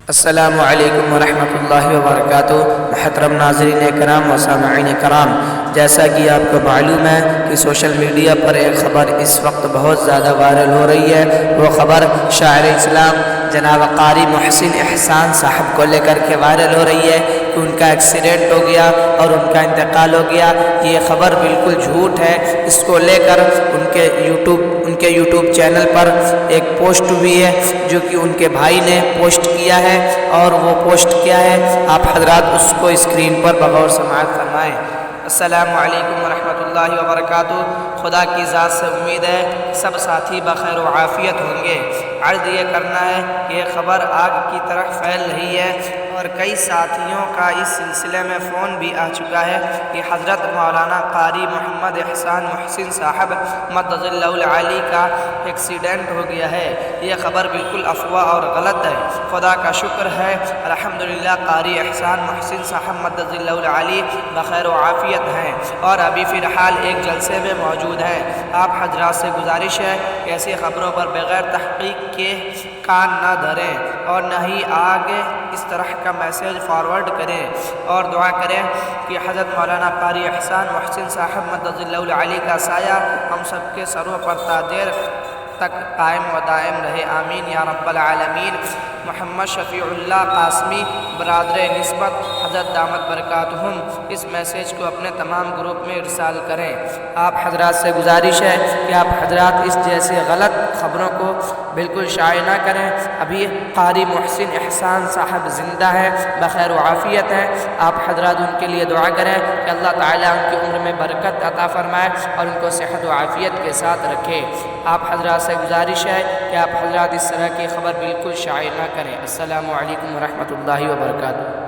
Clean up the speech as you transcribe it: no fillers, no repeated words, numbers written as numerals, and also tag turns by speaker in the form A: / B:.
A: السلام علیکم ورحمۃ اللہ وبرکاتہ۔ محترم ناظرین کرام و سامعین کرام، جیسا کہ آپ کو معلوم ہے کہ سوشل میڈیا پر ایک خبر اس وقت بہت زیادہ وائرل ہو رہی ہے۔ وہ خبر شاعر اسلام جناب قاری محسن احسان صاحب کو لے کر کے وائرل ہو رہی ہے کہ ان کا ایکسیڈنٹ ہو گیا اور ان کا انتقال ہو گیا۔ یہ خبر بالکل جھوٹ ہے۔ اس کو لے کر ان کے یوٹیوب چینل پر ایک پوسٹ ہوئی ہے جو کہ ان کے بھائی نے پوسٹ کیا ہے، اور وہ پوسٹ کیا ہے آپ حضرات اس کو اسکرین پر بغور سماعت فرمائیں۔ السلام علیکم ورحمۃ اللہ وبرکاتہ۔ خدا کی ذات سے امید ہے سب ساتھی بخیر و عافیت ہوں گے۔ عرض یہ کرنا ہے کہ یہ خبر آگ کی طرح پھیل رہی ہے اور کئی ساتھیوں کا اس سلسلے میں فون بھی آ چکا ہے کہ حضرت مولانا قاری محمد احسان محسن صاحب مدد اللہ العالی کا ایکسیڈنٹ ہو گیا ہے۔ یہ خبر بالکل افواہ اور غلط ہے۔ خدا کا شکر ہے الحمدللہ قاری احسان محسن صاحب مدد اللہ العالی بخیر و عافیت ہیں اور ابھی فی الحال ایک جلسے میں موجود ہیں۔ آپ حضرات سے گزارش ہے کہ ایسی خبروں پر بغیر تحقیق کے کان نہ دھریں اور نہ ہی آگے اس طرح کا میسیج فارورڈ کریں، اور دعا کریں کہ حضرت مولانا قاری احسان محسن صاحب مدد اللہ العالی کا سایہ ہم سب کے سروں پر تا دیر تک قائم و دائم رہے، آمین یا رب العالمین۔ محمد شفیع اللہ قاسمی برادر نسبت حضرت دامت برکاتہم اس میسیج کو اپنے تمام گروپ میں ارسال کریں۔ آپ حضرات سے گزارش ہے کہ آپ حضرات اس جیسے غلط خبروں کو بالکل شائع نہ کریں۔ ابھی قاری محسن احسان صاحب زندہ ہے، بخیر و عافیت ہے۔ آپ حضرات ان کے لیے دعا کریں کہ اللہ تعالیٰ ان کی عمر میں برکت عطا فرمائے اور ان کو صحت و عافیت کے ساتھ رکھے۔ آپ حضرات سے گزارش ہے کہ آپ حضرات اس طرح کی خبر بالکل شائع نہ کریں۔ السلام علیکم ورحمۃ اللہ وبرکاتہ۔